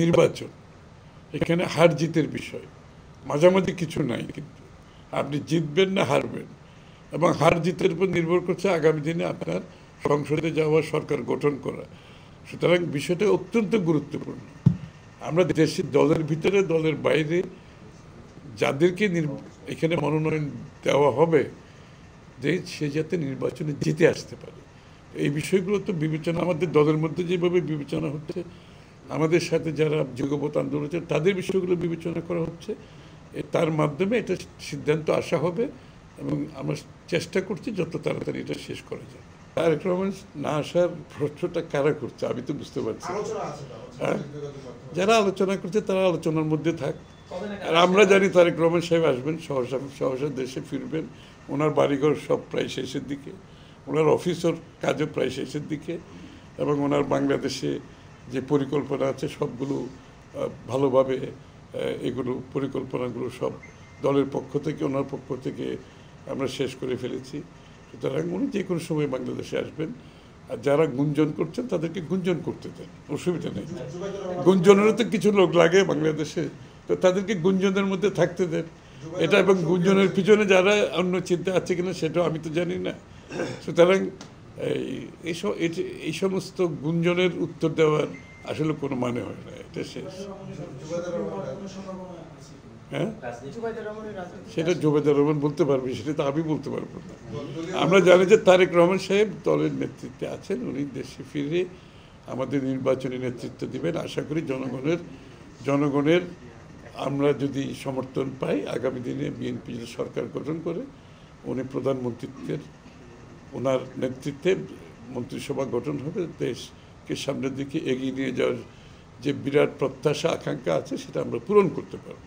নির্বাচন, এখানে হার জিতের বিষয়, মাঝামাঝি কিছু নাই। কিন্তু আপনি জিতবেন না হারবেন, এবং হার জিতের উপর নির্ভর করছে আগামী দিনে আপনার সংসদে যাওয়া, সরকার গঠন করা। সুতরাং বিষয়টা অত্যন্ত গুরুত্বপূর্ণ। আমরা দেশের দলের ভিতরে দলের বাইরে যাদেরকে এখানে মনোনয়ন দেওয়া হবে, যে সে যাতে নির্বাচনে জিতে আসতে পারে, এই বিষয়গুলো তো বিবেচনা আমাদের দলের মধ্যে যেভাবে বিবেচনা হচ্ছে, আমাদের সাথে যারা যুগপৎ আন্দোলন হচ্ছে তাদের বিষয়গুলো বিবেচনা করা হচ্ছে। তার মাধ্যমে এটা সিদ্ধান্ত আসা হবে, এবং আমরা চেষ্টা করছি যত তাড়াতাড়ি এটা শেষ করা যায়। তারেক রহমান না আসার প্রশ্নটা কারা করছে আমি তো বুঝতে পারছি। হ্যাঁ, যারা আলোচনা করছে তারা আলোচনার মধ্যে থাক। আর আমরা জানি তারেক রহমান সাহেব আসবেন, সহসা দেশে ফিরবেন। ওনার বাড়িঘর সব প্রায় শেষের দিকে, ওনার অফিসের কাজও প্রায় শেষের দিকে, এবং ওনার বাংলাদেশে যে পরিকল্পনা আছে সবগুলো ভালোভাবে এগুলো পরিকল্পনাগুলো সব দলের পক্ষ থেকে, ওনার পক্ষ থেকে আমরা শেষ করে ফেলেছি। সুতরাং উনি যে কোনো সময় বাংলাদেশে আসবেন। আর যারা গুঞ্জন করছেন তাদেরকে গুঞ্জন করতে দেন, অসুবিধা নেই। গুঞ্জনেরও তো কিছু লোক লাগে বাংলাদেশে, তো তাদেরকে গুঞ্জনের মধ্যে থাকতে দেন। এটা এবং গুঞ্জনের পিছনে যারা অন্য চিন্তা আছে কিনা সেটাও আমি তো জানি না। সুতরাং এই সমস্ত গুঞ্জনের উত্তর দেওয়ার আসলে কোনো মানে হয় না, এটা শেষ। হ্যাঁ, সেটা জুবাইদুর রহমান বলতে পারবে, সেটা তো আমি বলতে পারবো না। আমরা জানি যে তারেক রহমান সাহেব দলের নেতৃত্বে আছেন, উনি দেশে ফিরে আমাদের নির্বাচনী নেতৃত্ব দিবেন। আশা করি জনগণের আমরা যদি সমর্থন পাই, আগামী দিনে বিএনপি যদি সরকার গঠন করে, উনি প্রধানমন্ত্রীত্বের, ওনার নেতৃত্বে মন্ত্রিসভা গঠন হবে, দেশকে সামনের দিকে এগিয়ে নিয়ে যাওয়ার যে বিরাট প্রত্যাশা আকাঙ্ক্ষা আছে সেটা আমরা পূরণ করতে পারব।